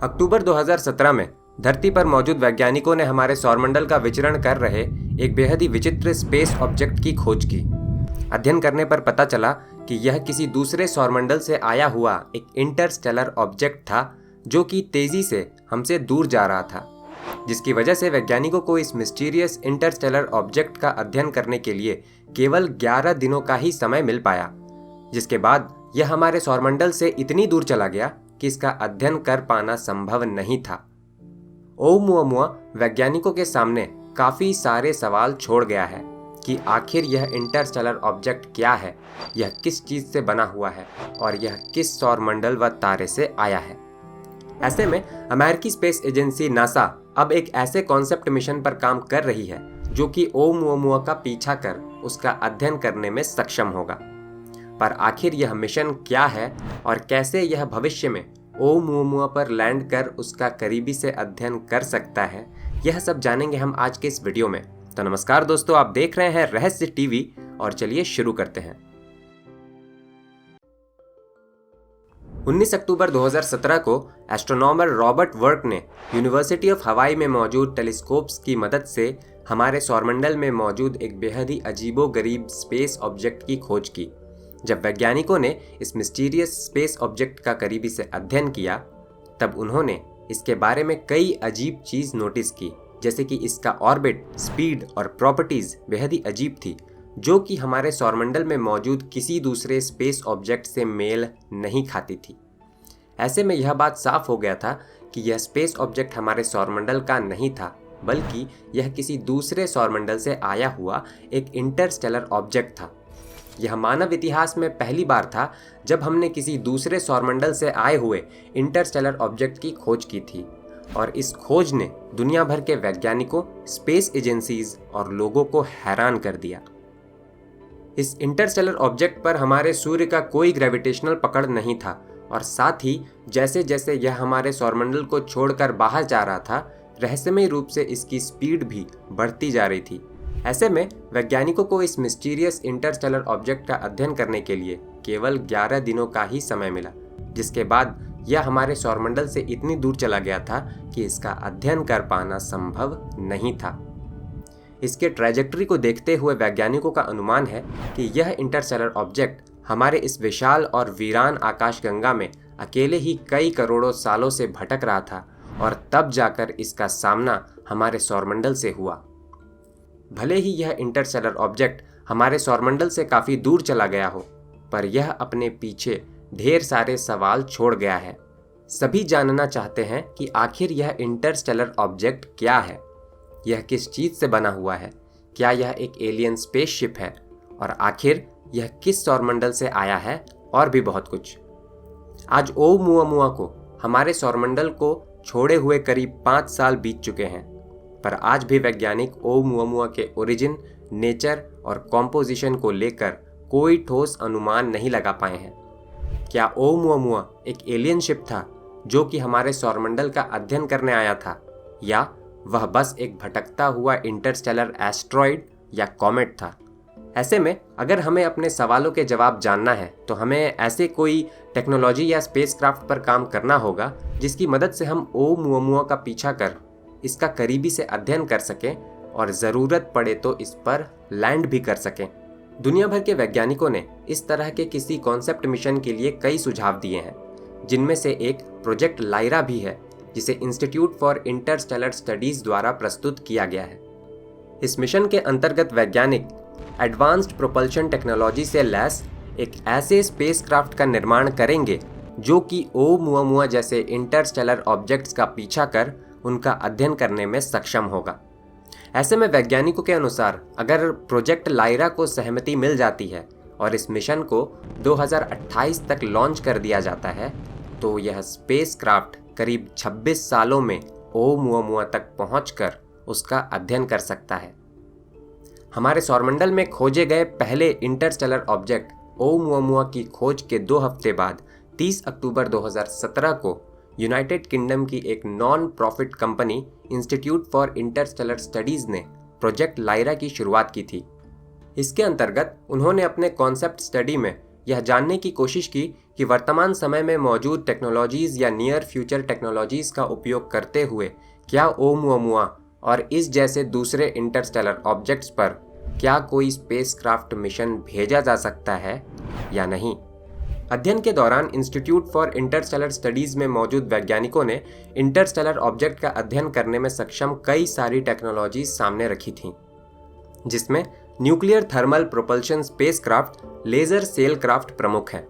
अक्टूबर 2017 में धरती पर मौजूद वैज्ञानिकों ने हमारे सौरमंडल का विचरण कर रहे एक बेहद ही विचित्र स्पेस ऑब्जेक्ट की खोज की। अध्ययन करने पर पता चला कि यह किसी दूसरे सौरमंडल से आया हुआ एक इंटरस्टेलर ऑब्जेक्ट था जो कि तेजी से हमसे दूर जा रहा था, जिसकी वजह से वैज्ञानिकों को इस मिस्टीरियस इंटरस्टेलर ऑब्जेक्ट का अध्ययन करने के लिए केवल 11 दिनों का ही समय मिल पाया, जिसके बाद यह हमारे सौरमंडल से इतनी दूर चला गया कि इसका अध्ययन कर पाना संभव नहीं था। ओumuamua वैज्ञानिकों के सामने काफी सारे सवाल छोड़ गया है कि आखिर यह इंटरस्टेलर ऑब्जेक्ट क्या है, यह किस चीज से बना हुआ है और यह किस सौरमंडल व तारे से आया है। ऐसे में अमेरिकी स्पेस एजेंसी नासा अब एक ऐसे कॉन्सेप्ट मिशन पर काम कर रही है जो कि ओumuamua का पीछा कर उसका अध्ययन करने में सक्षम होगा। पर आखिर यह मिशन क्या है और कैसे यह भविष्य में ओumuamua पर लैंड कर उसका करीबी से अध्ययन कर सकता है, यह सब जानेंगे हम आज के इस वीडियो में। तो नमस्कार दोस्तों, आप देख रहे हैं रहस्य टीवी और चलिए शुरू करते हैं। 19 अक्टूबर 2017 को एस्ट्रोनॉमर रॉबर्ट वर्क ने यूनिवर्सिटी ऑफ हवाई में मौजूद टेलीस्कोप्स की मदद से हमारे सौरमंडल में मौजूद एक बेहद ही अजीबोगरीब स्पेस ऑब्जेक्ट की खोज की। जब वैज्ञानिकों ने इस मिस्टीरियस स्पेस ऑब्जेक्ट का करीबी से अध्ययन किया, तब उन्होंने इसके बारे में कई अजीब चीज नोटिस की, जैसे कि इसका ऑर्बिट, स्पीड और प्रॉपर्टीज बेहद ही अजीब थी, जो कि हमारे सौरमंडल में मौजूद किसी दूसरे स्पेस ऑब्जेक्ट से मेल नहीं खाती थी। ऐसे में यह बात साफ हो गया था कि यह स्पेस ऑब्जेक्ट हमारे सौरमंडल का नहीं था, बल्कि यह किसी दूसरे सौरमंडल से आया हुआ एक इंटरस्टेलर ऑब्जेक्ट था। यह मानव इतिहास में पहली बार था जब हमने किसी दूसरे सौरमंडल से आए हुए इंटरस्टेलर ऑब्जेक्ट की खोज की थी, और इस खोज ने दुनिया भर के वैज्ञानिकों, स्पेस एजेंसीज और लोगों को हैरान कर दिया। इस इंटरस्टेलर ऑब्जेक्ट पर हमारे सूर्य का कोई ग्रेविटेशनल पकड़ नहीं था, और साथ ही जैसे जैसे यह हमारे सौरमंडल को छोड़कर बाहर जा रहा था, रहस्यमय रूप से इसकी स्पीड भी बढ़ती जा रही थी। ऐसे में वैज्ञानिकों को इस मिस्टीरियस इंटरस्टेलर ऑब्जेक्ट का अध्ययन करने के लिए केवल 11 दिनों का ही समय मिला, जिसके बाद यह हमारे सौरमंडल से इतनी दूर चला गया था कि इसका अध्ययन कर पाना संभव नहीं था। इसके ट्रैजेक्टरी को देखते हुए वैज्ञानिकों का अनुमान है कि यह इंटरस्टेलर ऑब्जेक्ट हमारे इस विशाल और वीरान आकाशगंगा में अकेले ही कई करोड़ों सालों से भटक रहा था, और तब जाकर इसका सामना हमारे सौरमंडल से हुआ। भले ही यह इंटरस्टेलर ऑब्जेक्ट हमारे सौरमंडल से काफ़ी दूर चला गया हो, पर यह अपने पीछे ढेर सारे सवाल छोड़ गया है। सभी जानना चाहते हैं कि आखिर यह इंटरस्टेलर ऑब्जेक्ट क्या है, यह किस चीज़ से बना हुआ है, क्या यह एक एलियन स्पेसशिप है, और आखिर यह किस सौरमंडल से आया है, और भी बहुत कुछ। आज ओumuamua को हमारे सौरमंडल को छोड़े हुए करीब 5 साल बीत चुके हैं, पर आज भी वैज्ञानिक ओumuamua के ओरिजिन, नेचर और कॉम्पोजिशन को लेकर कोई ठोस अनुमान नहीं लगा पाए हैं। क्या ओumuamua एक एलियन शिप था जो कि हमारे सौरमंडल का अध्ययन करने आया था, या वह बस एक भटकता हुआ इंटरस्टेलर एस्ट्रॉइड या कॉमेट था? ऐसे में अगर हमें अपने सवालों के जवाब जानना है, तो हमें ऐसे कोई टेक्नोलॉजी या स्पेसक्राफ्ट पर काम करना होगा जिसकी मदद से हम ओumuamua का पीछा कर इसका करीबी से अध्ययन कर सकें और ज़रूरत पड़े तो इस पर लैंड भी कर सकें। दुनिया भर के वैज्ञानिकों ने इस तरह के किसी कॉन्सेप्ट मिशन के लिए कई सुझाव दिए हैं, जिनमें से एक प्रोजेक्ट लायरा भी है, जिसे इंस्टीट्यूट फॉर इंटरस्टेलर स्टडीज़ द्वारा प्रस्तुत किया गया है। इस मिशन के अंतर्गत वैज्ञानिक एडवांस्ड प्रोपल्शन टेक्नोलॉजी से लैस एक ऐसे स्पेसक्राफ्ट का निर्माण करेंगे जो कि ओumuamua जैसे इंटरस्टेलर ऑब्जेक्ट्स का पीछा कर उनका अध्ययन करने में सक्षम होगा। ऐसे में वैज्ञानिकों के अनुसार अगर प्रोजेक्ट लायरा को सहमति मिल जाती है और इस मिशन को 2028 तक लॉन्च कर दिया जाता है, तो यह स्पेसक्राफ्ट करीब 26 सालों में ओumuamua तक पहुंचकर उसका अध्ययन कर सकता है। हमारे सौरमंडल में खोजे गए पहले इंटरस्टेलर ऑब्जेक्ट ओumuamua की खोज के 2 हफ्ते बाद 30 अक्टूबर 2017 को यूनाइटेड किंगडम की एक non profit company institute for Interstellar studies ने प्रोजेक्ट लायरा की शुरुआत की थी। इसके अंतर्गत उन्होंने अपने कॉन्सेप्ट स्टडी में यह जानने की कोशिश की कि वर्तमान समय में मौजूद टेक्नोलॉजीज़ या नियर फ्यूचर टेक्नोलॉजीज़ का उपयोग करते हुए क्या ओमुअमुआ और इस जैसे दूसरे इंटरस्टेलर ऑब्जेक्ट्स पर क्या कोई स्पेसक्राफ्ट मिशन भेजा जा सकता है या नहीं। अध्ययन के दौरान इंस्टीट्यूट फॉर इंटरस्टेलर स्टडीज में मौजूद वैज्ञानिकों ने इंटरस्टेलर ऑब्जेक्ट का अध्ययन करने में सक्षम कई सारी टेक्नोलॉजीज सामने रखी थीं, जिसमें nuclear thermal propulsion spacecraft, laser sail craft प्रमुख हैं।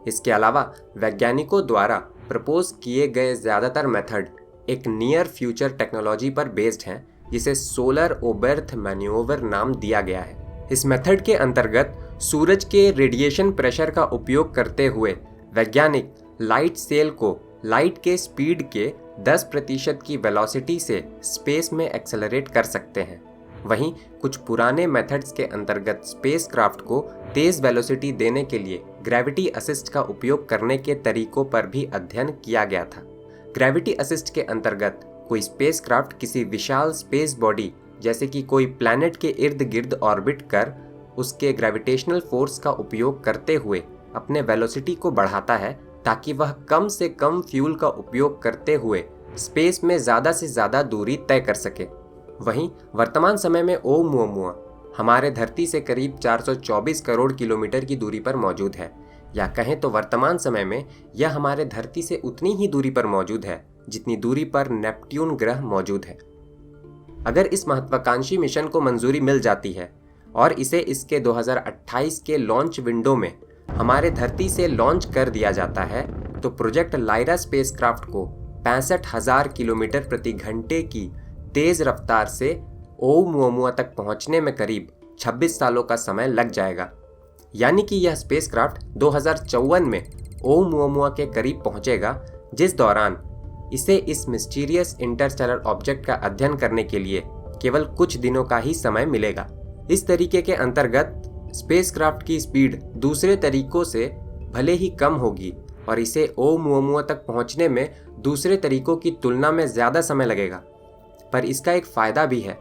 इसके अलावा वैज्ञानिकों द्वारा प्रपोज किए गए ज़्यादातर मेथड एक नियर फ्यूचर टेक्नोलॉजी पर बेस्ड हैं, जिसे सोलर ओबेर्थ मैन्योवर नाम दिया गया है। इस मेथड के अंतर्गत सूरज के रेडिएशन प्रेशर का उपयोग करते हुए वैज्ञानिक लाइट सेल को लाइट के स्पीड के 10% की वेलोसिटी से स्पेस में एक्सेलरेट कर सकते हैं। वहीं कुछ पुराने मेथड्स के अंतर्गत स्पेसक्राफ्ट को तेज वेलोसिटी देने के लिए ग्रेविटी असिस्ट का उपयोग करने के तरीकों पर भी अध्ययन किया गया था। ग्रेविटी असिस्ट के अंतर्गत कोई स्पेसक्राफ्ट किसी विशाल स्पेस बॉडी जैसे कि कोई प्लैनेट के इर्द गिर्द ऑर्बिट कर उसके ग्रेविटेशनल फोर्स का उपयोग करते हुए अपने वेलोसिटी को बढ़ाता है, ताकि वह कम से कम फ्यूल का उपयोग करते हुए स्पेस में ज़्यादा से ज़्यादा दूरी तय कर सके। वहीं वर्तमान समय में ओमुअमुआ हमारे धरती से करीब 424 करोड़ किलोमीटर की दूरी पर मौजूद है, या कहें तो वर्तमान समय में यह हमारे धरती से उतनी ही दूरी पर मौजूद है जितनी दूरी पर नेपट्यून ग्रह मौजूद है। अगर इस महत्वाकांक्षी मिशन को मंजूरी मिल जाती है और इसे इसके 2028 के लॉन्च विंडो में हमारे धरती से लॉन्च कर दिया जाता है, तो प्रोजेक्ट लायरा स्पेसक्राफ्ट को 65,000 किलोमीटर प्रति घंटे की तेज रफ्तार से ओमुअमुआ तक पहुंचने में करीब 26 सालों का समय लग जाएगा। यानी कि यह स्पेसक्राफ्ट 2054 में ओमुअमुआ के करीब पहुंचेगा, जिस दौरान इसे इस मिस्टीरियस इंटरस्टेलर ऑब्जेक्ट का अध्ययन करने के लिए केवल कुछ दिनों का ही समय मिलेगा। इस तरीके के अंतर्गत स्पेसक्राफ्ट की स्पीड दूसरे तरीकों से भले ही कम होगी और इसे ओमुअमुआ तक पहुंचने में दूसरे तरीकों की तुलना में ज़्यादा समय लगेगा, पर इसका एक फ़ायदा भी है।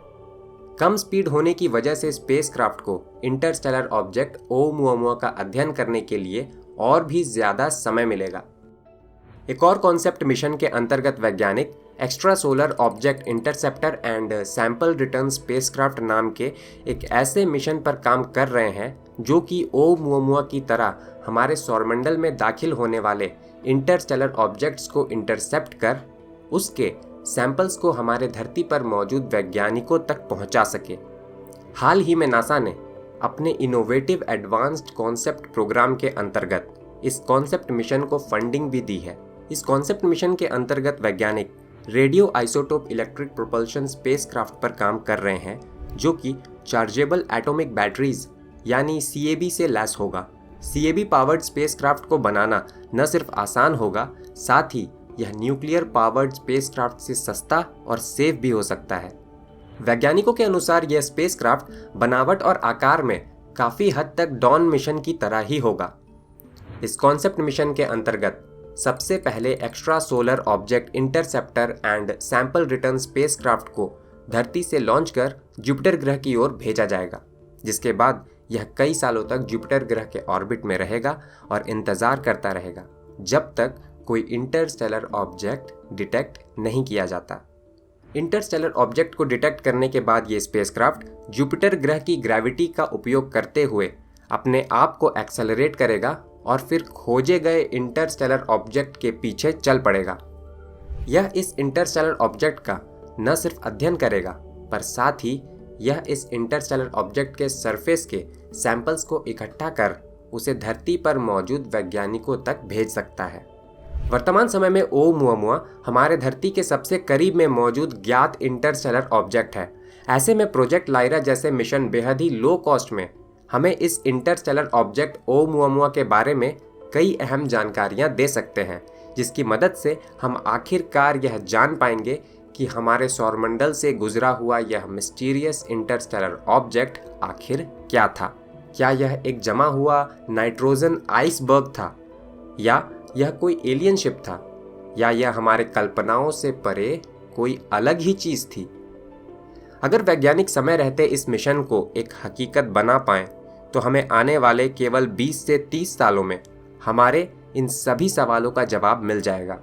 कम स्पीड होने की वजह से स्पेसक्राफ्ट को इंटरस्टेलर ऑब्जेक्ट ओमुअमुआ का अध्ययन करने के लिए और भी ज़्यादा समय मिलेगा। एक और कॉन्सेप्ट मिशन के अंतर्गत वैज्ञानिक extra solar object interceptor and sample return spacecraft नाम के एक ऐसे मिशन पर काम कर रहे हैं जो कि ओमुअमुआ की तरह हमारे सौरमंडल में दाखिल होने वाले इंटरस्टेलर ऑब्जेक्ट्स को इंटरसेप्ट कर उसके सैंपल्स को हमारे धरती पर मौजूद वैज्ञानिकों तक पहुंचा सके। हाल ही में नासा ने अपने इनोवेटिव एडवांस्ड कॉन्सेप्ट प्रोग्राम के अंतर्गत इस कॉन्सेप्ट मिशन को फंडिंग भी दी है। इस कॉन्सेप्ट मिशन के अंतर्गत वैज्ञानिक radio isotope electric propulsion spacecraft पर काम कर रहे हैं, जो कि चार्जेबल एटॉमिक बैटरीज यानी CAB से लैस होगा। CAB पावर्ड स्पेसक्राफ्ट को बनाना न सिर्फ आसान होगा, साथ ही यह न्यूक्लियर पावर्ड स्पेसक्राफ्ट से सस्ता और सेफ भी हो सकता है। वैज्ञानिकों के अनुसार यह स्पेसक्राफ्ट बनावट और आकार में काफ़ी हद तक डॉन मिशन की तरह ही होगा। इस कॉन्सेप्ट मिशन के अंतर्गत सबसे पहले extra solar object interceptor and sample return spacecraft को धरती से लॉन्च कर जुपिटर ग्रह की ओर भेजा जाएगा, जिसके बाद यह कई सालों तक जुपिटर ग्रह के ऑर्बिट में रहेगा और इंतज़ार करता रहेगा जब तक कोई इंटरस्टेलर ऑब्जेक्ट डिटेक्ट नहीं किया जाता। इंटरस्टेलर ऑब्जेक्ट को डिटेक्ट करने के बाद ये स्पेसक्राफ्ट जुपिटर ग्रह की ग्रेविटी का उपयोग करते हुए अपने आप को एक्सेलरेट करेगा और फिर खोजे गए इंटरस्टेलर ऑब्जेक्ट के पीछे चल पड़ेगा। यह इस इंटरस्टेलर ऑब्जेक्ट का न सिर्फ अध्ययन करेगा, पर साथ ही यह इस इंटरस्टेलर ऑब्जेक्ट के सरफेस के सैंपल्स को इकट्ठा कर उसे धरती पर मौजूद वैज्ञानिकों तक भेज सकता है। वर्तमान समय में ओमुअमुआ हमारे धरती के सबसे करीब में मौजूद ज्ञात इंटरस्टेलर ऑब्जेक्ट है। ऐसे में प्रोजेक्ट लायरा जैसे मिशन बेहद ही लो कॉस्ट में हमें इस इंटरस्टेलर ऑब्जेक्ट ओमुअमुआ के बारे में कई अहम जानकारियां दे सकते हैं, जिसकी मदद से हम आखिरकार यह जान पाएंगे कि हमारे सौरमंडल से गुजरा हुआ यह मिस्टीरियस इंटरस्टेलर ऑब्जेक्ट आखिर क्या था। क्या यह एक जमा हुआ नाइट्रोजन आइसबर्ग था, या यह कोई एलियन शिप था, या यह हमारे कल्पनाओं से परे कोई अलग ही चीज़ थी। अगर वैज्ञानिक समय रहते इस मिशन को एक हकीकत बना पाएं, तो हमें आने वाले केवल 20 से 30 सालों में हमारे इन सभी सवालों का जवाब मिल जाएगा।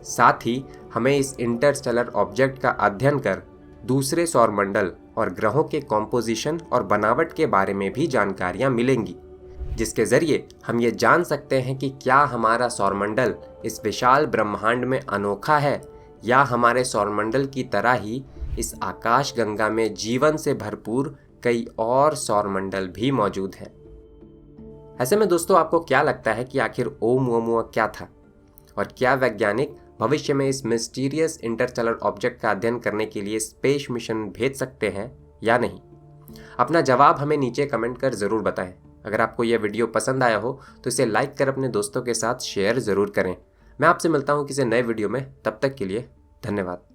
साथ ही हमें इस इंटरस्टेलर ऑब्जेक्ट का अध्ययन कर दूसरे सौरमंडल और ग्रहों के कॉम्पोजिशन और बनावट के बारे में भी जानकारियां मिलेंगी, जिसके जरिए हम ये जान सकते हैं कि क्या हमारा सौरमंडल इस विशाल ब्रह्मांड में अनोखा है या हमारे सौरमंडल की तरह ही इस आकाश गंगा में जीवन से भरपूर कई और सौरमंडल भी मौजूद हैं। ऐसे में दोस्तों, आपको क्या लगता है कि आखिर ओumuamua क्या था और क्या वैज्ञानिक भविष्य में इस मिस्टीरियस इंटरस्टेलर ऑब्जेक्ट का अध्ययन करने के लिए स्पेस मिशन भेज सकते हैं या नहीं? अपना जवाब हमें नीचे कमेंट कर ज़रूर बताएं। अगर आपको यह वीडियो पसंद आया हो तो इसे लाइक कर अपने दोस्तों के साथ शेयर ज़रूर करें। मैं आपसे मिलता हूँ किसी नए वीडियो में, तब तक के लिए धन्यवाद।